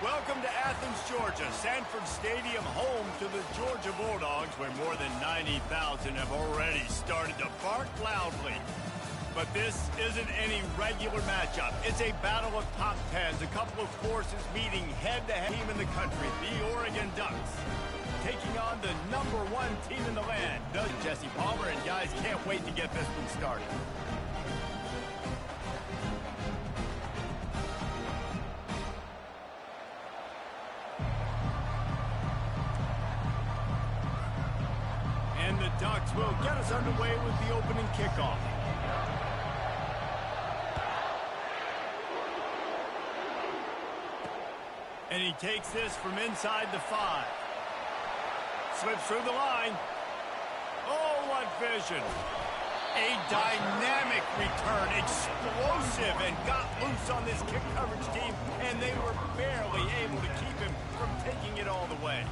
Welcome to Athens, Georgia, Sanford Stadium, home to the Georgia Bulldogs, where more than 90,000 have already started to bark loudly. But this isn't any regular matchup. It's a battle of top tens, a couple of forces meeting head-to-head team in the country, the Oregon Ducks, taking on the #1 team in the land. Does Jesse Palmer, and guys can't wait to get this one started. And the Ducks will get us underway with the opening kickoff. And he takes this from inside the 5. Slips through the line. Oh, what vision. A dynamic return, explosive, and got loose on this kick coverage team, and they were barely able to keep him from taking it all the way.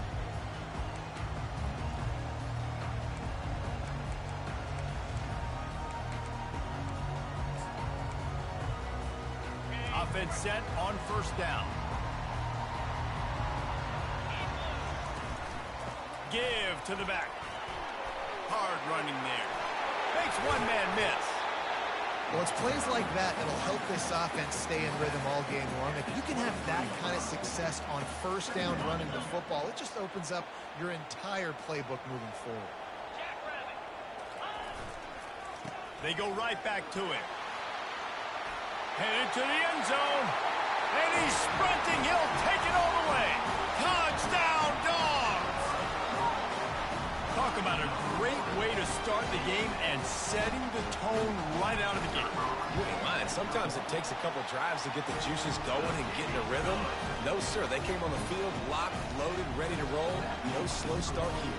Offense set on first down. Give to the back. Hard running there. Makes one man miss. Well, it's plays like that that'll help this offense stay in rhythm all game long. If you can have that kind of success on first down running the football, it just opens up your entire playbook moving forward. They go right back to it. Headed to the end zone. And he's sprinting. He'll take it all the way. Touchdown, Dogs! Talk about a great way to start the game and setting the tone right out of the gate. Wouldn't mind. Sometimes it takes a couple drives to get the juices going and get in a rhythm. No, sir. They came on the field locked, loaded, ready to roll. No slow start here.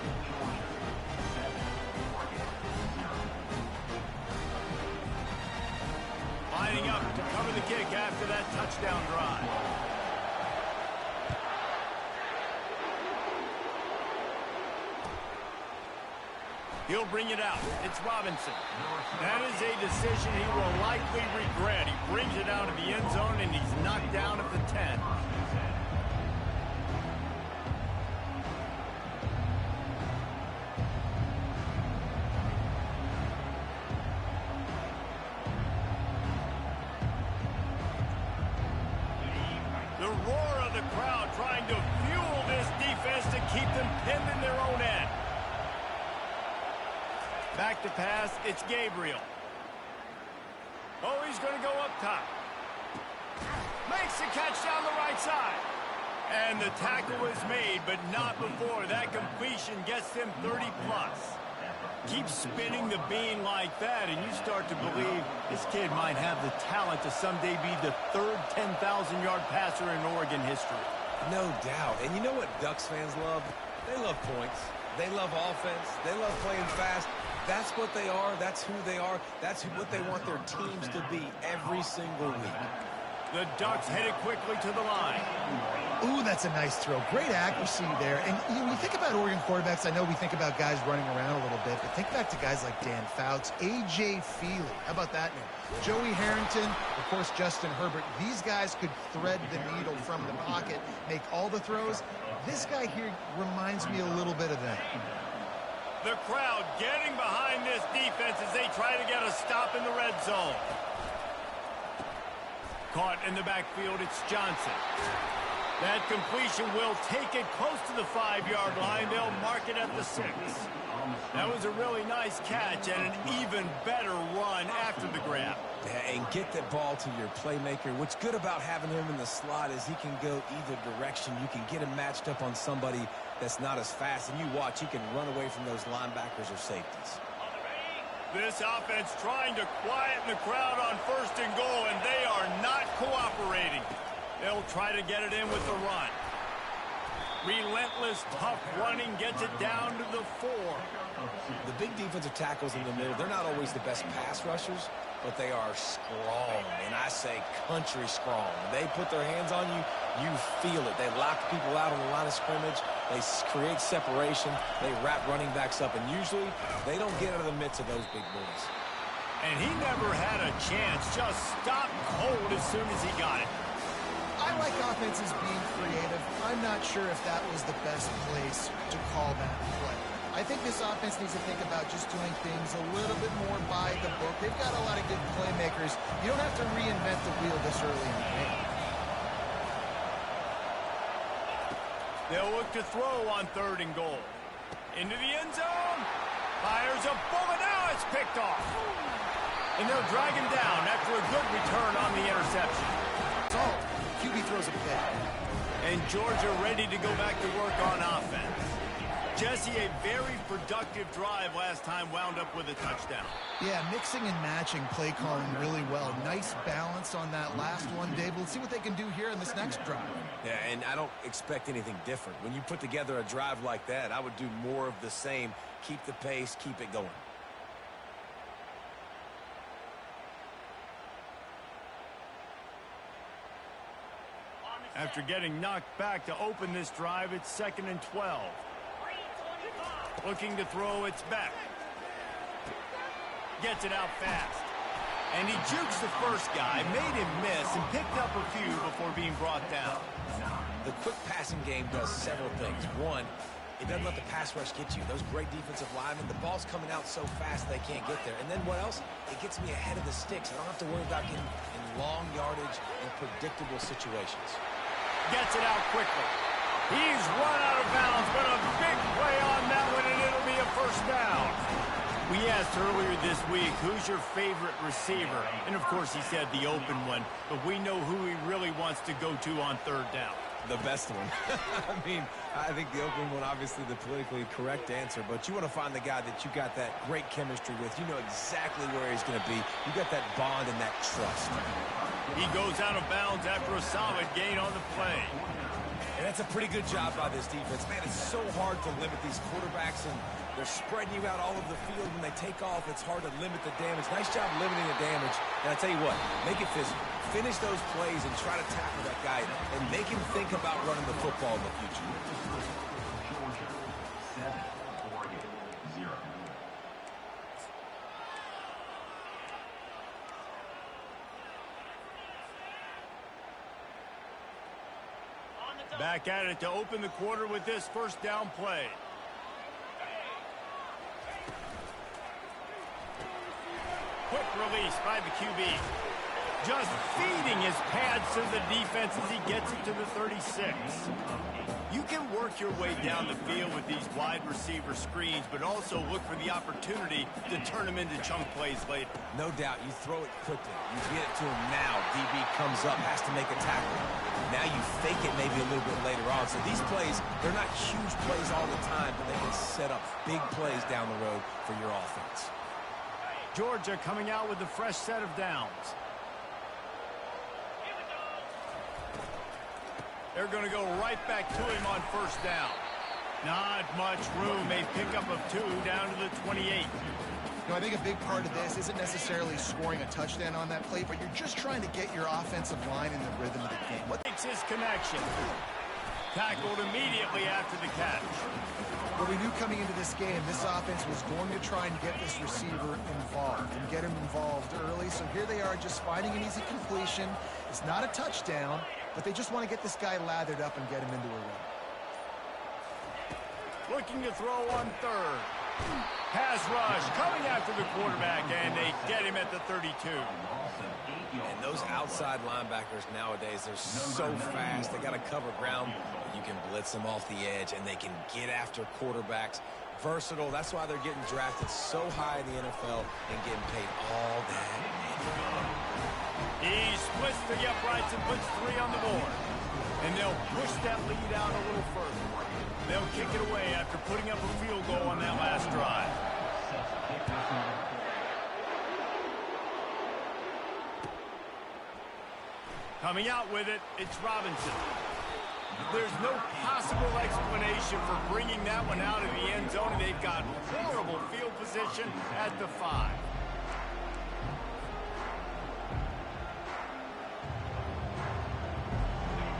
Lining up to cover the kick after that touchdown drive. He'll bring it out. It's Robinson. That is a decision he will likely regret. He brings it out of the end zone, and he's knocked down at the 10. The roar of the crowd trying to fuel this defense to keep them pinned in their own end. Back to pass, it's Gabriel. Oh, he's going to go up top. Makes the catch down the right side. And the tackle is made, but not before. That completion gets them 30-plus. Keep spinning the bean like that, and you start to believe this kid might have the talent to someday be the third 10,000-yard passer in Oregon history. No doubt. And you know what Ducks fans love? They love points. They love offense. They love playing fast. That's what they are. That's who they are. That's what they want their teams to be every single week. The Ducks headed quickly to the line. Ooh, that's a nice throw. Great accuracy there. And you think about Oregon quarterbacks, I know we think about guys running around a little bit, but think back to guys like Dan Fouts, A.J. Feely. How about that name? Joey Harrington, of course, Justin Herbert. These guys could thread the needle from the pocket, make all the throws. This guy here reminds me a little bit of that. The crowd getting behind this defense as they try to get a stop in the red zone. Caught in the backfield, it's Johnson. That completion will take it close to the 5-yard line. They'll mark it at the 6. That was a really nice catch and an even better run after the grab. And get that ball to your playmaker. What's good about having him in the slot is he can go either direction. You can get him matched up on somebody that's not as fast, and you watch, he can run away from those linebackers or safeties. This offense trying to quieten the crowd on first and goal, and they are not cooperating. They'll try to get it in with the run. Relentless, tough running gets it down to the 4. The big defensive tackles in the middle, they're not always the best pass rushers, but they are strong, and I say country strong. They put their hands on you, you feel it. They lock people out on the line of scrimmage. They create separation. They wrap running backs up, and usually they don't get out of the midst of those big boys. And he never had a chance. Just stopped cold as soon as he got it. I like offenses being creative. I'm not sure if that was the best place to call that play. I think this offense needs to think about just doing things a little bit more by the book. They've got a lot of good playmakers. You don't have to reinvent the wheel this early in the game. They'll look to throw on 3rd and goal. Into the end zone. Fires a bullet. Now it's picked off. And they'll drag him down after a good return on the interception. So, QB throws a pick. And Georgia ready to go back to work on offense. Jesse, a very productive drive last time wound up with a touchdown. Yeah, mixing and matching play calling really well. Nice balance on that last one, Dave. Let's see what they can do here in this next drive. Yeah, and I don't expect anything different. When you put together a drive like that, I would do more of the same. Keep the pace, keep it going. After getting knocked back to open this drive, it's 2nd and 12. Looking to throw, it's Beck. Gets it out fast. And he jukes the first guy, made him miss, and picked up a few before being brought down. The quick passing game does several things. One, it doesn't let the pass rush get you. Those great defensive linemen, the ball's coming out so fast they can't get there. And then what else? It gets me ahead of the sticks. I don't have to worry about getting in long yardage and predictable situations. Gets it out quickly. He's run out of bounds, but a big play on that one, and it'll be a first down. We asked earlier this week, who's your favorite receiver? And, of course, he said the open one, but we know who he really wants to go to on 3rd down. The best one. I mean, I think the open one, obviously the politically correct answer, but you want to find the guy that you got that great chemistry with. You know exactly where he's going to be. You got that bond and that trust. He goes out of bounds after a solid gain on the play. And that's a pretty good job by this defense. Man, it's so hard to limit these quarterbacks, and they're spreading you out all over the field. When they take off, it's hard to limit the damage. Nice job limiting the damage. And I tell you what, make it physical. Finish those plays and try to tackle that guy and make him think about running the football in the future. Georgia 7, Oregon 0. Back at it to open the quarter with this first down play. Quick release by the QB. Just feeding his pads to the defense as he gets it to the 36. You can work your way down the field with these wide receiver screens, but also look for the opportunity to turn them into chunk plays later. No doubt, you throw it quickly. You get it to him now. DB comes up, has to make a tackle. Now you fake it maybe a little bit later on. So these plays, they're not huge plays all the time, but they can set up big plays down the road for your offense. Georgia coming out with a fresh set of downs. They're going to go right back to him on first down. Not much room. A pickup of 2 down to the 28. You know, I think a big part of this isn't necessarily scoring a touchdown on that play, but you're just trying to get your offensive line in the rhythm of the game. What makes his connection? Tackled immediately after the catch. Well, we knew coming into this game, this offense was going to try and get this receiver involved and get him involved early. So here they are just finding an easy completion. It's not a touchdown, but they just want to get this guy lathered up and get him into a run. Looking to throw on 3rd. Pass rush coming after the quarterback, and they get him at the 32. And those outside linebackers nowadays, they're so fast. They got to cover ground. You can blitz them off the edge, and they can get after quarterbacks. Versatile. That's why they're getting drafted so high in the NFL and getting paid all that money. He splits the uprights and puts 3 on the board. And they'll push that lead out a little further. They'll kick it away after putting up a field goal on that last drive. Coming out with it, it's Robinson. There's no possible explanation for bringing that one out of the end zone, and they've got horrible field position at the 5.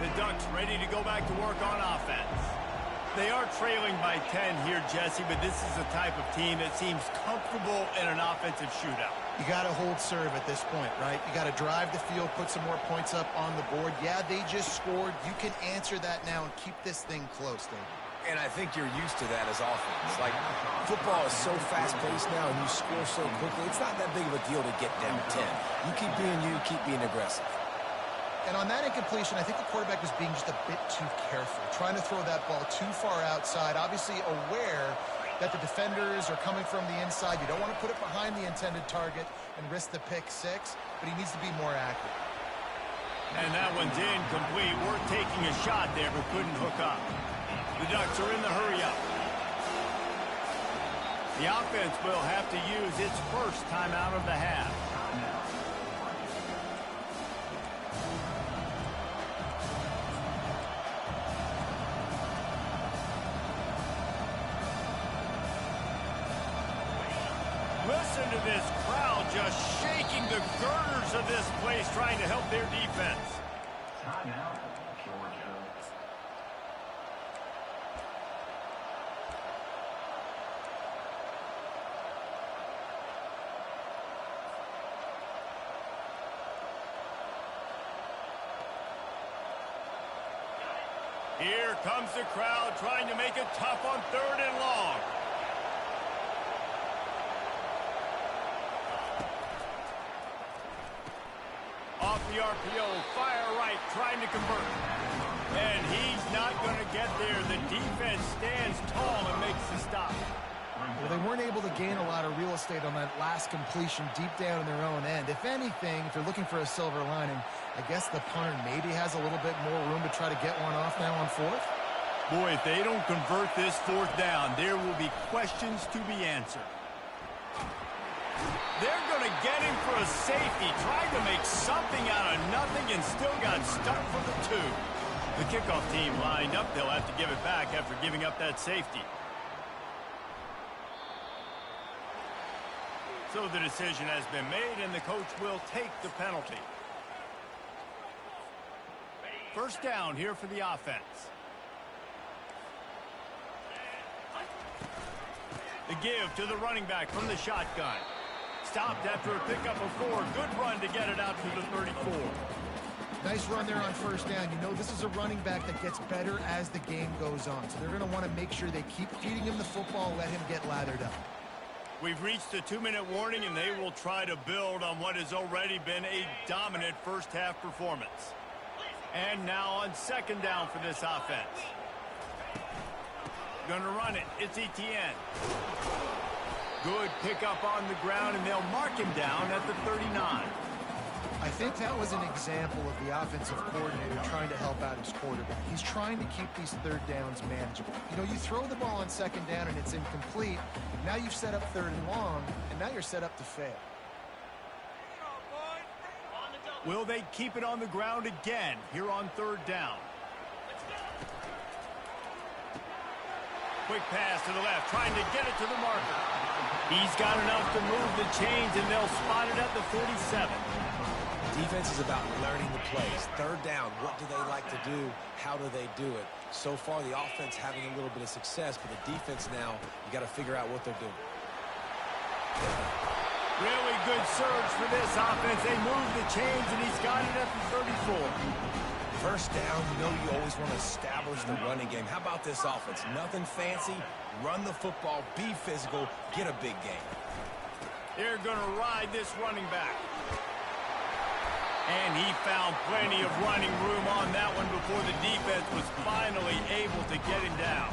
The Ducks ready to go back to work on offense. They are trailing by 10 here, Jesse, but this is the type of team that seems comfortable in an offensive shootout. You got to hold serve at this point, right? You got to drive the field, put some more points up on the board. Yeah, they just scored. You can answer that now and keep this thing close, David. And I think you're used to that as offense. Like, football is so fast-paced now and you score so quickly, it's not that big of a deal to get down 10. You keep being you, keep being aggressive. And on that incompletion, I think the quarterback was being just a bit too careful, trying to throw that ball too far outside, obviously aware that the defenders are coming from the inside. You don't want to put it behind the intended target and risk the pick six, but he needs to be more accurate. And that one's incomplete. We're taking a shot there, but couldn't hook up. The Ducks are in the hurry-up. The offense will have to use its first timeout of the half. Listen to this crowd just shaking the girders of this place, trying to help their defense. Timeout, Georgia. Here comes the crowd trying to make it tough on 3rd and long. Off the RPO, fire right, trying to convert. And he's not going to get there. The defense stands tall and makes the stop. Well, they weren't able to gain a lot of real estate on that last completion deep down in their own end. If anything, if you're looking for a silver lining, I guess the punter maybe has a little bit more room to try to get one off now on 4th. Boy, if they don't convert this 4th down, there will be questions to be answered. They're going to get him for a safety, trying to make something out of nothing and still got stuck for the 2. The kickoff team lined up. They'll have to give it back after giving up that safety. So the decision has been made, and the coach will take the penalty. 1st down here for the offense. The give to the running back from the shotgun. Stopped after a pickup of 4. Good run to get it out to the 34. Nice run there on 1st down. You know this is a running back that gets better as the game goes on. So they're going to want to make sure they keep feeding him the football, let him get lathered up. We've reached the 2-minute warning, and they will try to build on what has already been a dominant first-half performance. And now on 2nd down for this offense. Going to run it. It's Etienne. Good pickup on the ground, and they'll mark him down at the 39. I think that was an example of the offensive coordinator trying to help out his quarterback. He's trying to keep these 3rd downs manageable. You know, you throw the ball on 2nd down and it's incomplete. Now you've set up 3rd and long, and now you're set up to fail. Will they keep it on the ground again here on 3rd down? Quick pass to the left, trying to get it to the marker. He's got enough to move the chains, and they'll spot it at the 47. Defense is about learning the plays. 3rd down, what do they like to do? How do they do it? So far, the offense having a little bit of success, but the defense now, you got to figure out what they're doing. Really good surge for this offense. They move the chains, and he's got it at the 34. 1st down, you know you always want to establish the running game. How about this offense? Nothing fancy. Run the football, be physical, get a big game. They're going to ride this running back. And he found plenty of running room on that one before the defense was finally able to get him down.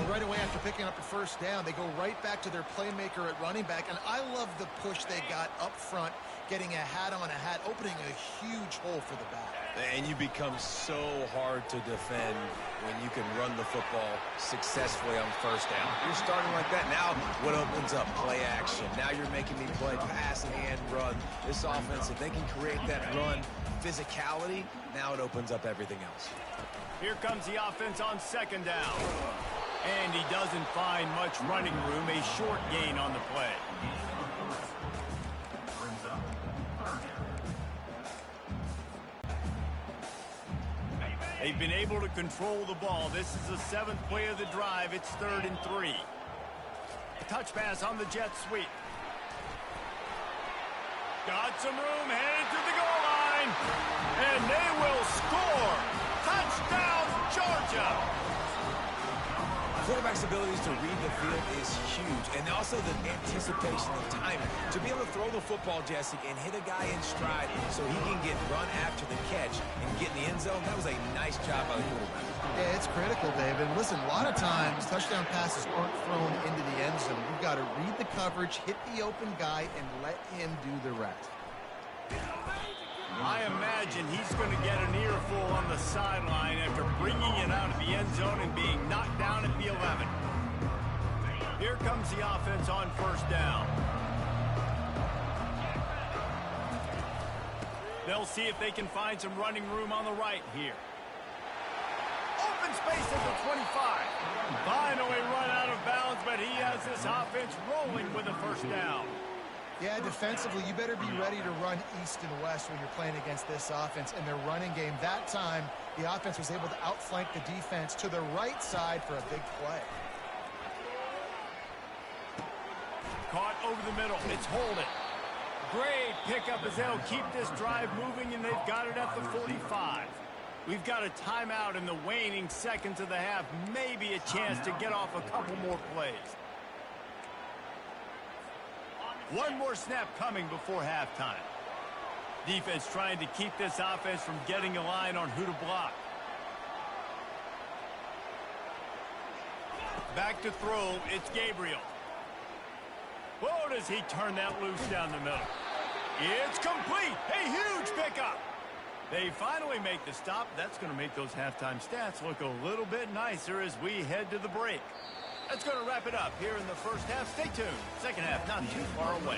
Well, right away after picking up the 1st down, they go right back to their playmaker at running back. And I love the push they got up front, getting a hat on a hat, opening a huge hole for the back. And you become so hard to defend when you can run the football successfully on 1st down. You're starting like that. Now what opens up? Play action. Now you're making me play pass and run. This offense, if they can create that run physicality, now it opens up everything else. Here comes the offense on 2nd down. And he doesn't find much running room. A short gain on the play. They've been able to control the ball. This is the 7th play of the drive. It's 3rd and 3. Touch pass on the jet sweep. Got some room, headed to the goal line. And they will score. Touchdown, Georgia. Quarterback's abilities to read the field is huge, and also the anticipation, the timing. To be able to throw the football, Jesse, and hit a guy in stride so he can get run after the catch and get in the end zone, that was a nice job by the quarterback. Yeah, it's critical, David. Listen, a lot of times touchdown passes aren't thrown into the end zone. You've got to read the coverage, hit the open guy, and let him do the rest. I imagine he's going to get an earful on the sideline after bringing it out of the end zone and being knocked down at the 11. Here comes the offense on first down. They'll see if they can find some running room on the right here. Open space at the 25. Finally run out of bounds, but he has this offense rolling with a first down. Yeah, defensively, you better be ready to run east and west when you're playing against this offense and their running game. That time, the offense was able to outflank the defense to the right side for a big play. Caught over the middle. It's Holden. Great pickup as they'll keep this drive moving, and they've got it at the 45. We've got a timeout in the waning seconds of the half. Maybe a chance to get off a couple more plays. One more snap coming before halftime. Defense trying to keep this offense from getting a line on who to block. Back to throw, it's Gabriel. Whoa, does he turn that loose down the middle. It's complete. A huge pickup. They finally make the stop. That's going to make those halftime stats look a little bit nicer as we head to the break. That's going to wrap it up here in the first half. Stay tuned. Second half not too far away.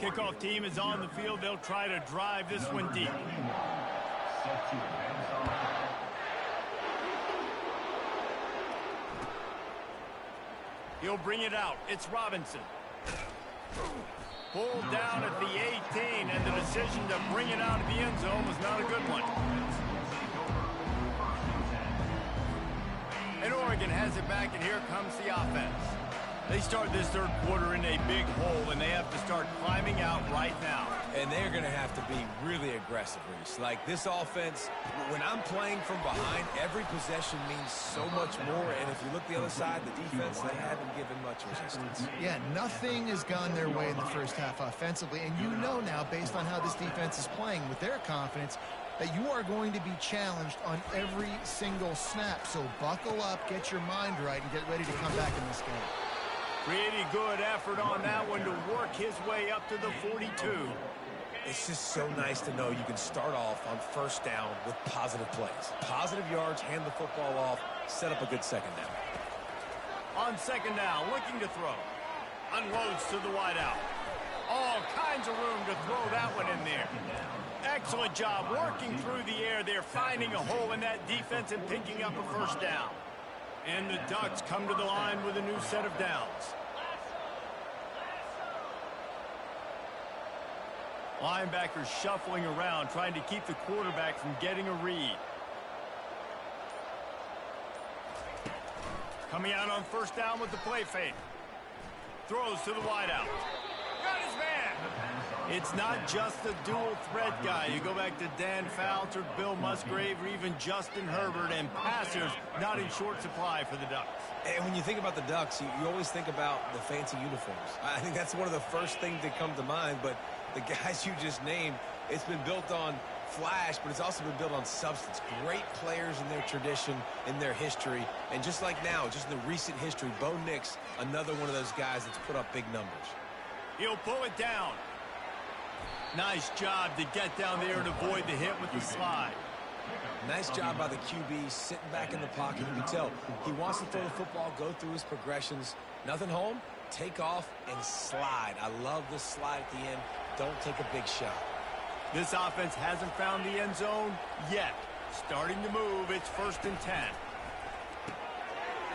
Kickoff team is on the field. They'll try to drive this one deep. He'll bring it out. It's Robinson. Pulled down at the 18, and the decision to bring it out of the end zone was not a good one. And Oregon has it back, and here comes the offense. They start this third quarter in a big hole, and they have to start climbing out right now. And they're going to have to be really aggressive, Reese. Like this offense, when I'm playing from behind, every possession means so much more. And if you look the other side, the defense, they haven't given much resistance. Yeah, nothing has gone their way in the first half offensively. And you know now, based on how this defense is playing with their confidence, that you are going to be challenged on every single snap. So buckle up, get your mind right, and get ready to come back in this game. Pretty good effort on that one to work his way up to the 42. It's just so nice to know you can start off on first down with positive plays. Positive yards, hand the football off, set up a good second down. On second down, looking to throw. Unloads to the wideout. All kinds of room to throw that one in there. Excellent job working through the air there, finding a hole in that defense and picking up a first down. And the Ducks come to the line with a new set of downs. Linebackers shuffling around, trying to keep the quarterback from getting a read. Coming out on first down with the play fake. Throws to the wideout. Got his man. It's not just the dual threat guy. You go back to Dan Fouts or Bill Musgrave or even Justin Herbert, and passers not in short supply for the Ducks. And when you think about the Ducks, you always think about the fancy uniforms. I think that's one of the first things that come to mind, but the guys you just named, it's been built on flash, but it's also been built on substance. Great players in their tradition, in their history, and just like now, just in the recent history, Bo Nix, another one of those guys that's put up big numbers. He'll pull it down. Nice job to get down there and avoid the hit with the slide. Nice job by the QB, sitting back in the pocket. You can tell he wants to throw the football, go through his progressions. Nothing home, take off, and slide. I love this slide at the end. Don't take a big shot. This offense hasn't found the end zone yet. Starting to move, it's 1st and 10.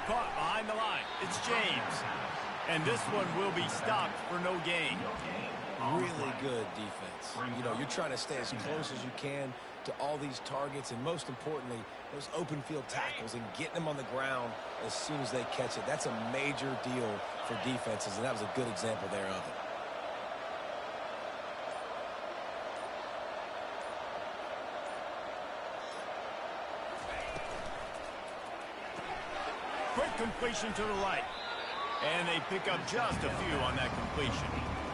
Caught behind the line. It's James. And this one will be stopped for no gain. Really good defense. You know, you're trying to stay as close as you can to all these targets and, most importantly, those open field tackles and getting them on the ground as soon as they catch it. That's a major deal for defenses, and that was a good example there of it. Quick completion to the right. And they pick up just a few on that completion.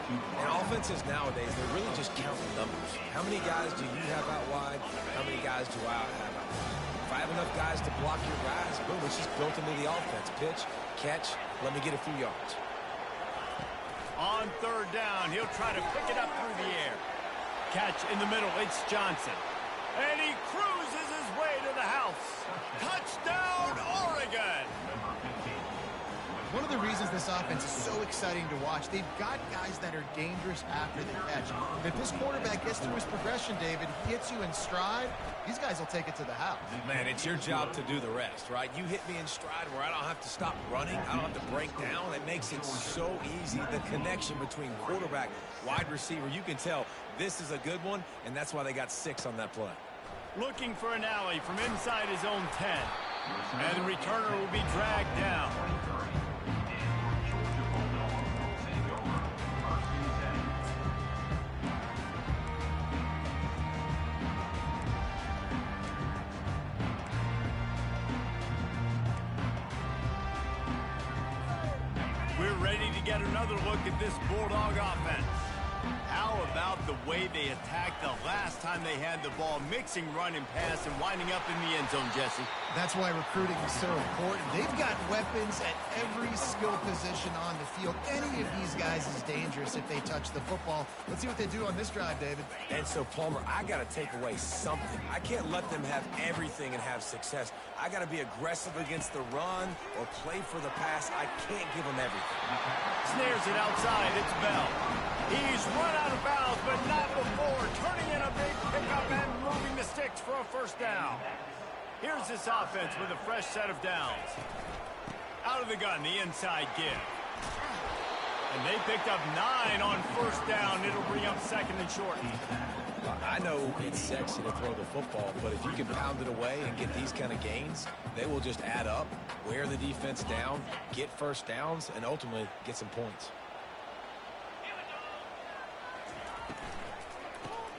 And offenses nowadays, they're really just counting numbers. How many guys do you have out wide? How many guys do I have out wide? If I have enough guys to block your guys, boom, it's just built into the offense. Pitch, catch, let me get a few yards. On third down, he'll try to pick it up through the air. Catch in the middle, it's Johnson. And he cruises his way to the house. Touchdown, Oregon! One of the reasons this offense is so exciting to watch, they've got guys that are dangerous after the catch. If this quarterback gets through his progression, David, he hits you in stride, these guys will take it to the house. Man, it's your job to do the rest, right? You hit me in stride where I don't have to stop running. I don't have to break down. It makes it so easy. The connection between quarterback, wide receiver, you can tell this is a good one, and that's why they got 6 on that play. Looking for an alley from inside his own 10. And the returner will be dragged down. We're ready to get another look at this Bulldog offense. How about the way they attacked the last time they had the ball, mixing run and pass and winding up in the end zone, Jesse? That's why recruiting is so important. They've got weapons at every skill position on the field. Any of these guys is dangerous if they touch the football. Let's see what they do on this drive, David. And so, Palmer, I got to take away something. I can't let them have everything and have success. I got to be aggressive against the run or play for the pass. I can't give them everything. Snares it outside. It's Bell. He's run out of bounds, but not before turning in a big pickup and moving the sticks for a first down. Here's this offense with a fresh set of downs. Out of the gun, the inside give. And they picked up 9 on first down. It'll bring up second and short. I know it's sexy to throw the football, but if you can pound it away and get these kind of gains, they will just add up, wear the defense down, get first downs, and ultimately get some points.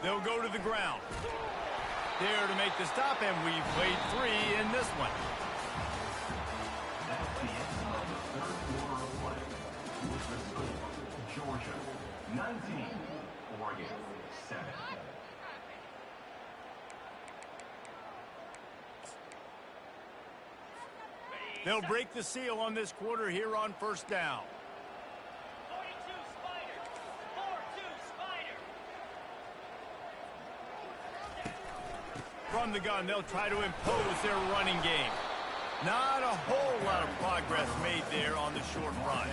They'll go to the ground. There to make the stop, and we've played 3 in this one. That's the end of the third quarter of play. With the score, Georgia 19, Oregon 7. They'll break the seal on this quarter here on first down. 42 Spider. 4-2 Spider. From the gun, they'll try to impose their running game. Not a whole lot of progress made there on the short run.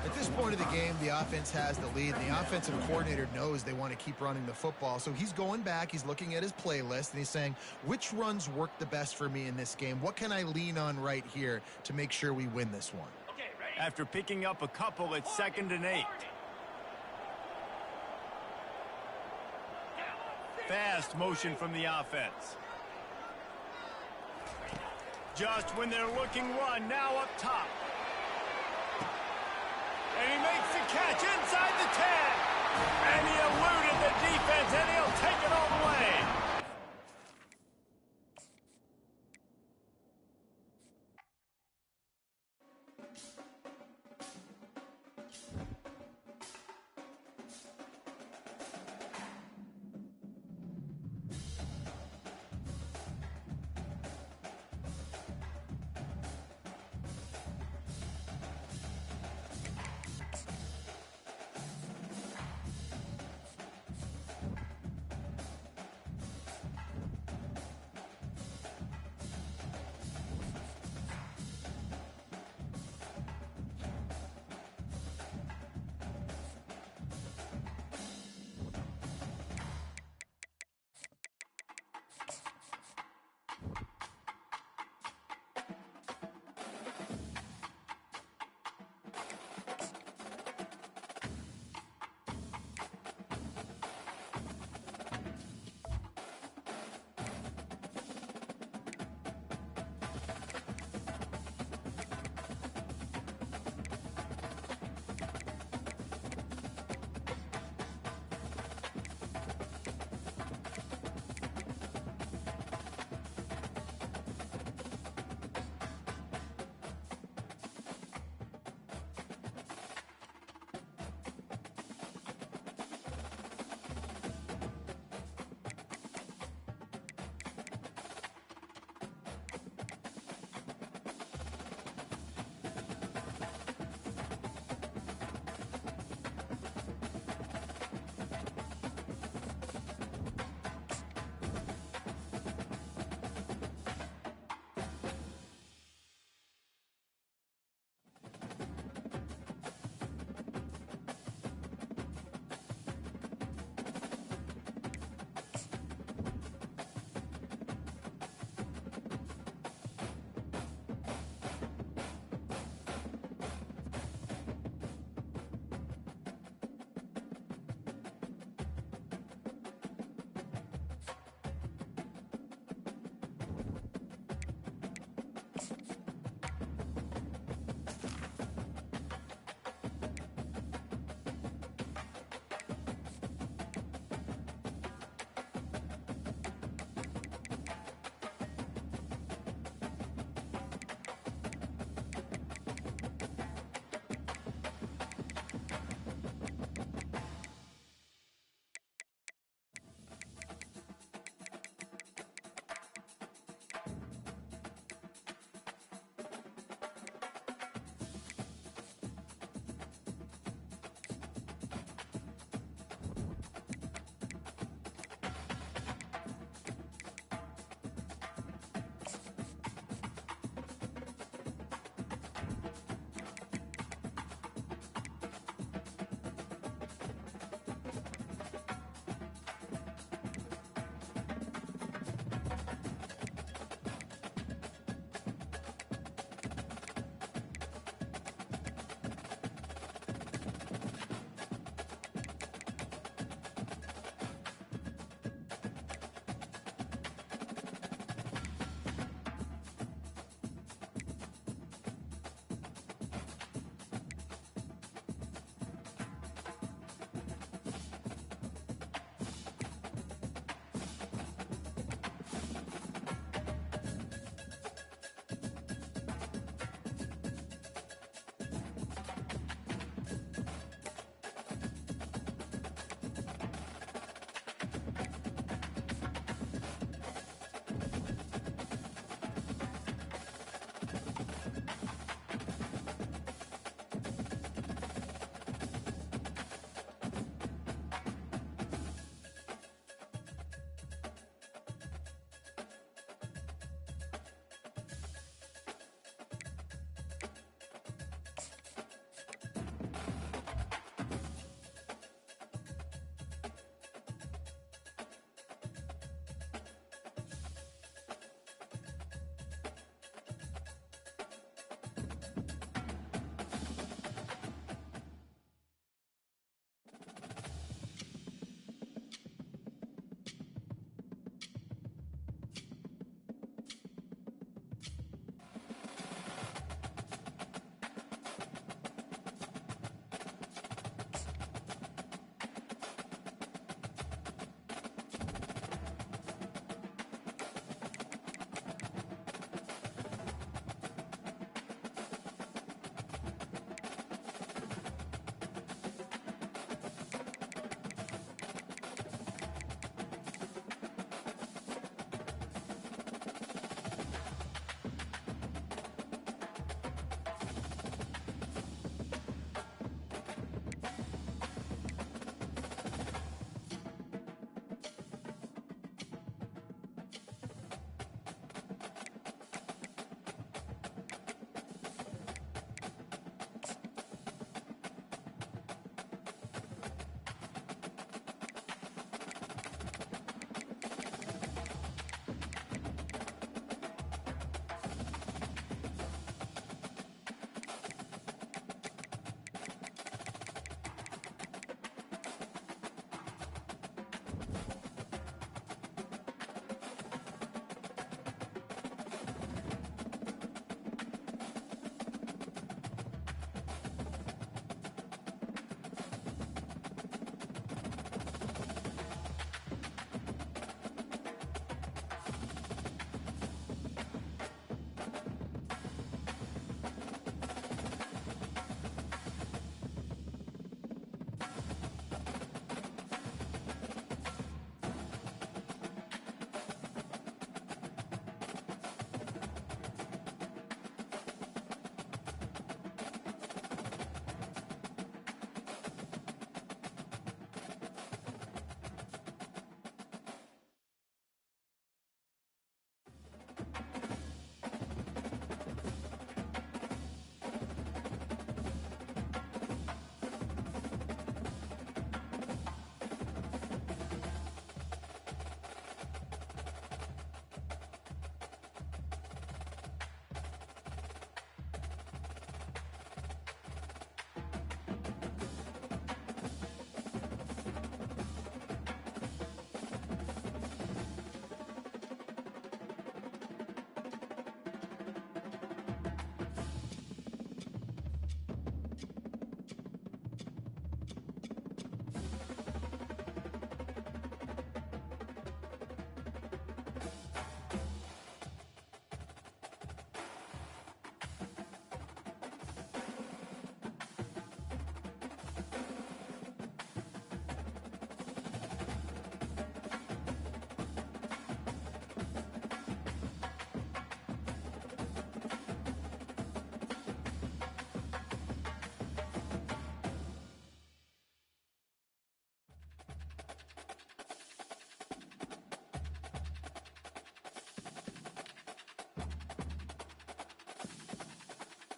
At this point of the game, the offense has the lead. The offensive coordinator knows they want to keep running the football. So he's going back, he's looking at his playlist, and he's saying, which runs work the best for me in this game? What can I lean on right here to make sure we win this one? Okay, ready? After picking up a couple, it's 2nd and 8. Fast motion from the offense. Just when they're looking run, now up top. And he makes the catch inside the 10. And he eluded the defense, and he'll take it all